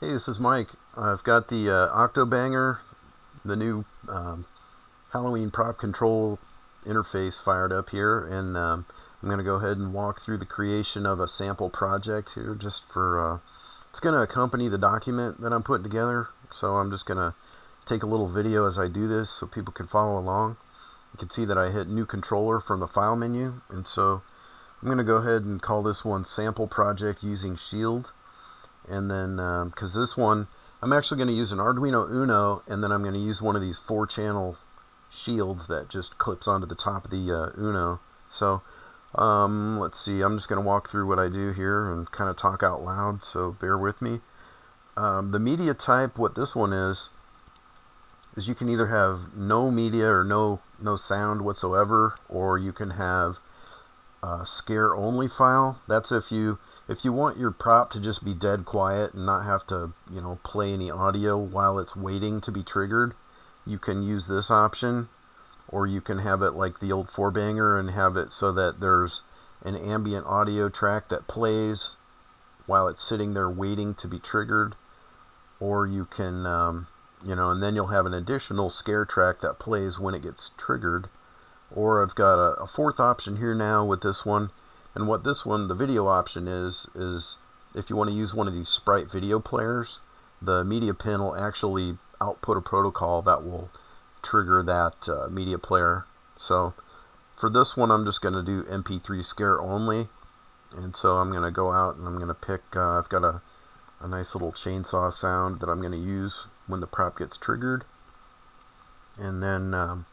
Hey, this is Mike. I've got the OctoBanger, the new Halloween prop control interface fired up here, and I'm going to go ahead and walk through the creation of a sample project here just for, it's going to accompany the document that I'm putting together, so I'm just going to take a little video as I do this so people can follow along. You can see that I hit new controller from the file menu, and so I'm going to go ahead and call this one sample project using Shield. And then because this one I'm actually going to use an Arduino Uno, and then I'm going to use one of these 4-channel shields that just clips onto the top of the Uno. So let's see, I'm just going to walk through what I do here and kind of talk out loud, so bear with me. The media type, what this one is you can either have no media or no sound whatsoever, or you can have a scare only file. That's if you want your prop to just be dead quiet and not have to, play any audio while it's waiting to be triggered, you can use this option. Or you can have it like the old 4-banger and have it so that there's an ambient audio track that plays while it's sitting there waiting to be triggered. Or you can, and then you'll have an additional scare track that plays when it gets triggered. Or I've got a fourth option here now with this one. And what this one, the video option is if you want to use one of these Sprite video players, the media pin will actually output a protocol that will trigger that media player. So for this one, I'm just going to do MP3 scare only. And so I'm going to go out and I'm going to pick, I've got a nice little chainsaw sound that I'm going to use when the prop gets triggered. And then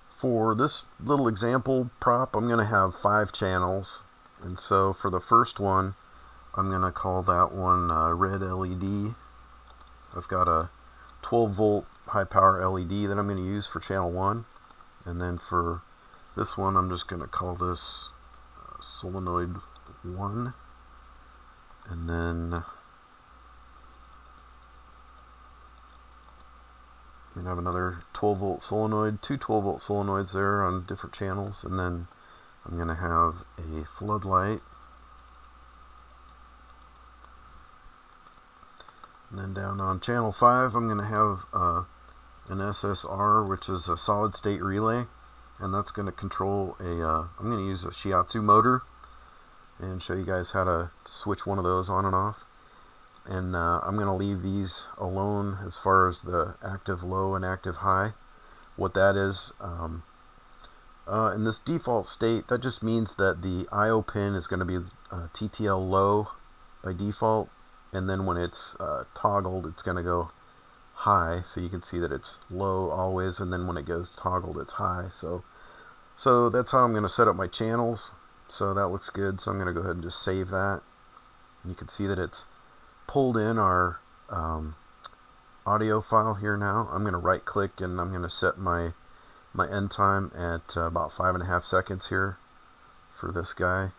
for this little example prop, I'm going to have 5 channels. And so for the first one, I'm going to call that one red LED. I've got a 12 volt high power LED that I'm going to use for channel 1. And then for this one, I'm just going to call this solenoid 1. And then I'm going to have another 12 volt solenoid, 2 12 volt solenoids there on different channels. And then I'm going to have a floodlight. And then down on channel 5, I'm going to have an SSR, which is a solid state relay. And that's going to control I'm going to use a shiatsu motor and show you guys how to switch one of those on and off. And I'm going to leave these alone as far as the active low and active high. What that is, in this default state, that just means that the I/O pin is going to be TTL low by default, and then when it's toggled, it's going to go high. So you can see that it's low always, and then when it goes toggled, it's high. So that's how I'm going to set up my channels. So that looks good. So I'm going to go ahead and just save that. And you can see that it's pulled in our audio file here now. I'm going to right click and I'm going to set my end time at about 5.5 seconds here for this guy.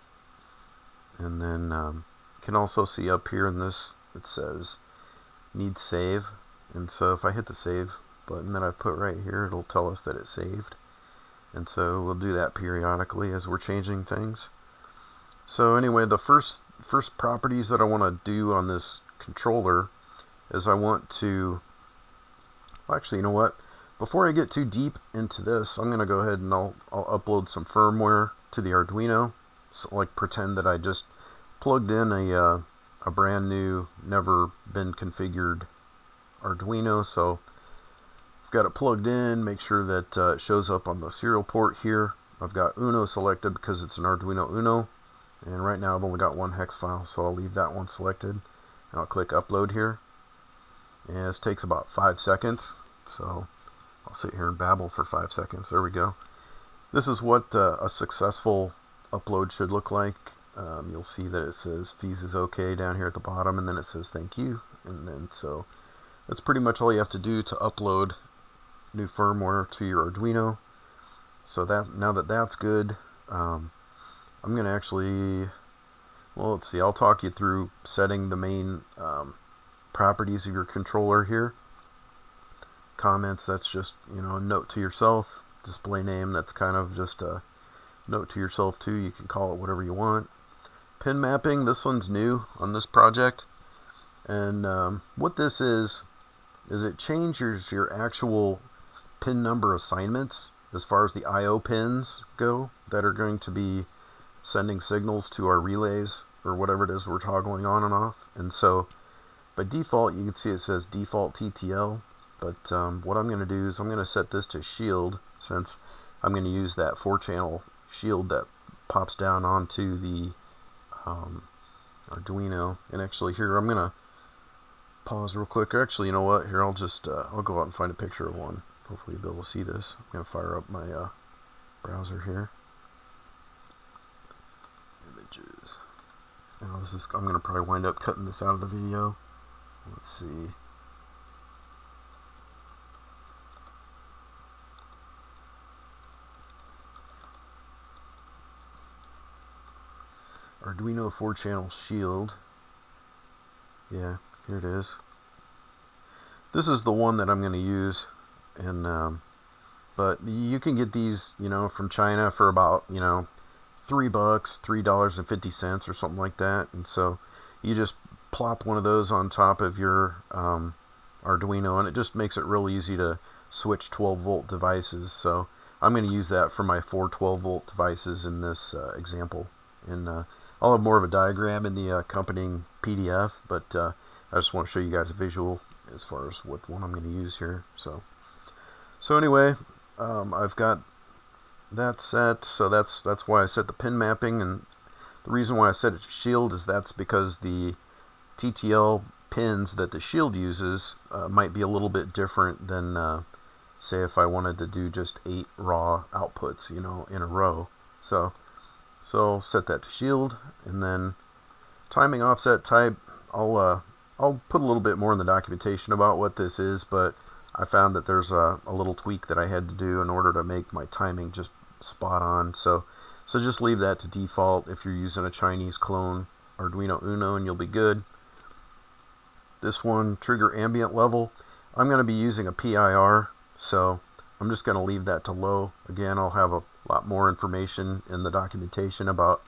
And then you can also see up here in this, it says need save. And so if I hit the save button that I put right here, it'll tell us that it's saved. And so we'll do that periodically as we're changing things. So anyway, the first properties that I want to do on this controller is I want to, well, actually, you know what? Before I get too deep into this, I'm going to go ahead and I'll upload some firmware to the Arduino. So, like, pretend that I just plugged in a brand new, never been configured Arduino. So I've got it plugged in, make sure that it shows up on the serial port here. I've got Uno selected because it's an Arduino Uno. And right now I've only got one hex file, so I'll leave that one selected. And I'll click upload here. And this takes about 5 seconds. So I'll sit here and babble for 5 seconds. There we go. This is what a successful upload should look like. You'll see that it says fees is okay down here at the bottom, and then it says thank you. And then so that's pretty much all you have to do to upload new firmware to your Arduino. So that now that that's good, I'm going to actually, well, let's see, I'll talk you through setting the main properties of your controller here. Comments, that's just, a note to yourself. Display name, that's kind of just a note to yourself too. You can call it whatever you want. Pin mapping, this one's new on this project. And what this is it changes your actual pin number assignments as far as the I/O pins go that are going to be sending signals to our relays or whatever it is we're toggling on and off. And so by default, you can see it says default TTL, but what I'm going to do is I'm going to set this to shield, since I'm going to use that 4-channel shield that pops down onto the Arduino. And actually here, I'm going to pause real quick. Or actually, you know what? Here, I'll just I'll go out and find a picture of one. Hopefully you'll be able to see this. I'm going to fire up my browser here. Images. Now this is, I'm going to probably wind up cutting this out of the video. Let's see. Arduino 4-channel shield. Yeah, here it is. This is the one that I'm going to use, and but you can get these, you know, from China for about, you know, $3, $3.50 or something like that. And so you just plop one of those on top of your Arduino, and it just makes it real easy to switch 12-volt devices. So I'm going to use that for my 4 12-volt devices in this example. And I'll have more of a diagram in the accompanying PDF, but I just want to show you guys a visual as far as what one I'm going to use here. So anyway, I've got that set. So that's why I set the pin mapping, and the reason why I set it to shield is that's because the TTL pins that the shield uses might be a little bit different than say if I wanted to do just 8 raw outputs, you know, in a row. So set that to shield, and then timing offset type, I'll put a little bit more in the documentation about what this is, but I found that there's a little tweak that I had to do in order to make my timing just spot on. So just leave that to default if you're using a Chinese clone Arduino Uno, and you'll be good. This one, trigger ambient level, I'm going to be using a PIR, so I'm just going to leave that to low. Again, I'll have a lot more information in the documentation about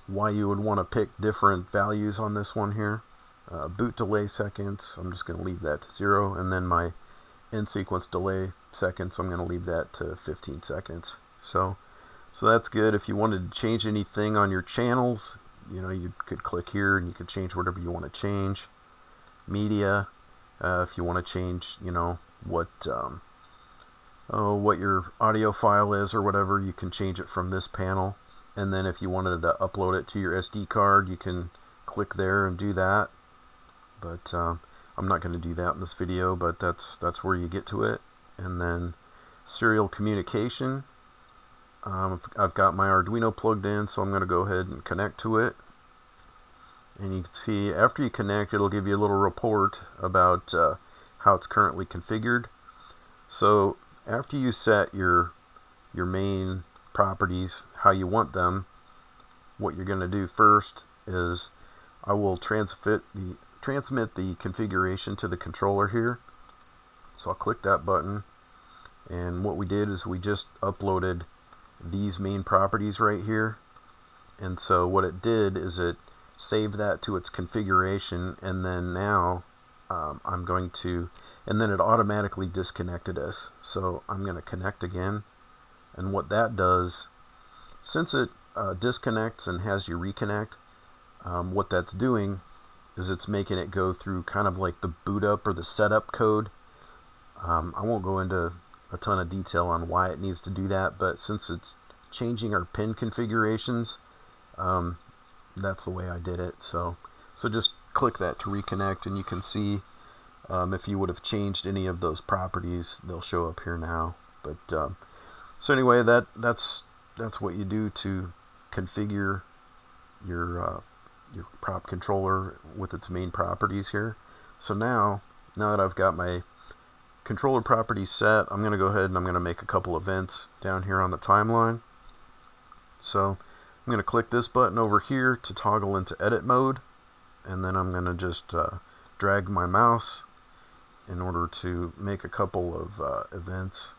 why you would want to pick different values on this one here. Boot delay seconds, I'm just going to leave that to 0, and then my in sequence delay seconds, I'm going to leave that to 15 seconds. So that's good. If you wanted to change anything on your channels, you know, you could click here and you could change whatever you want to change. Media, if you want to change, you know, what your audio file is or whatever, you can change it from this panel. And then if you wanted to upload it to your SD card, you can click there and do that. But I'm not going to do that in this video, but that's where you get to it. And then serial communication. I've got my Arduino plugged in, so I'm going to go ahead and connect to it. And you can see after you connect, it'll give you a little report about how it's currently configured. So after you set your main properties how you want them, what you're going to do first is I will transmit the configuration to the controller here. So I'll click that button, and what we did is we just uploaded these main properties right here. And so what it did is it saved that to its configuration, and then now I'm going to, and then it automatically disconnected us. So I'm going to connect again, and what that does, since it disconnects and has you reconnect, what that's doing is it's making it go through kind of like the boot up or the setup code. I won't go into a ton of detail on why it needs to do that, but since it's changing our pin configurations, that's the way I did it. So just click that to reconnect, and you can see if you would have changed any of those properties, they'll show up here now. But so anyway, that's what you do to configure your prop controller with its main properties here. So now that I've got my controller properties set, I'm going to go ahead and I'm going to make a couple events down here on the timeline. So I'm going to click this button over here to toggle into edit mode, and then I'm going to just drag my mouse in order to make a couple of events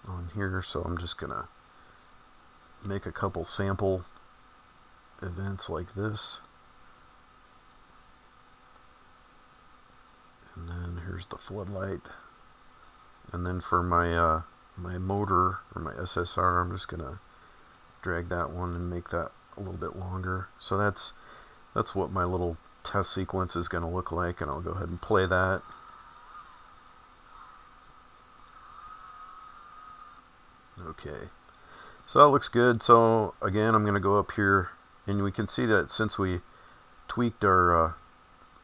on here. So I'm just going to make a couple sample events like this. There's the floodlight. And then for my my motor, or my SSR, I'm just gonna drag that one and make that a little bit longer. So that's what my little test sequence is gonna look like, and I'll go ahead and play that. Okay, so that looks good. So again, I'm gonna go up here, and we can see that since we tweaked our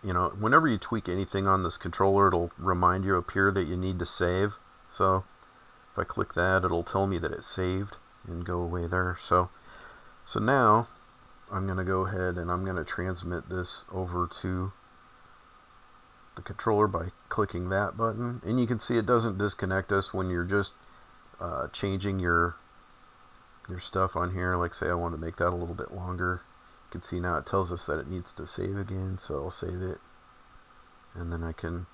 you know, whenever you tweak anything on this controller, it'll remind you up here that you need to save. So if I click that, it'll tell me that it's saved and go away there. So now I'm going to go ahead and I'm going to transmit this over to the controller by clicking that button. And you can see it doesn't disconnect us when you're just changing your stuff on here. Like say I want to make that a little bit longer. You can see now it tells us that it needs to save again, so I'll save it, and then I can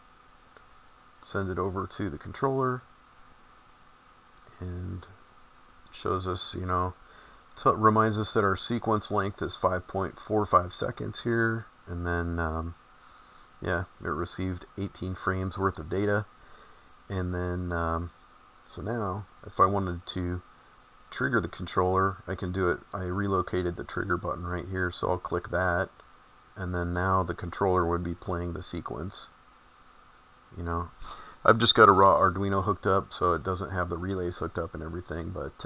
send it over to the controller, and it shows us, you know, so it reminds us that our sequence length is 5.45 seconds here, and then yeah, it received 18 frames worth of data. And then so now if I wanted to trigger the controller, I can do it. I relocated the trigger button right here, so I'll click that, and then now the controller would be playing the sequence. You know, I've just got a raw Arduino hooked up, so it doesn't have the relays hooked up and everything, but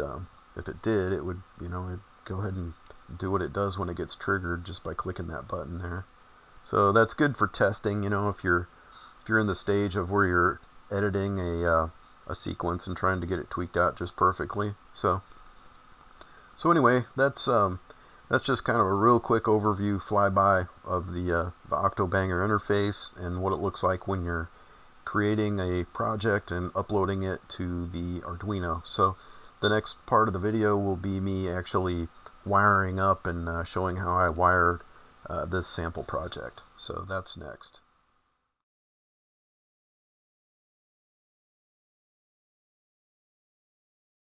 if it did, it would, you know, it'd go ahead and do what it does when it gets triggered just by clicking that button there. So that's good for testing, you know, if you're in the stage of where you're editing a sequence and trying to get it tweaked out just perfectly. So anyway, that's just kind of a real quick overview flyby of the OctoBanger interface and what it looks like when you're creating a project and uploading it to the Arduino. So the next part of the video will be me actually wiring up and showing how I wired this sample project. So that's next.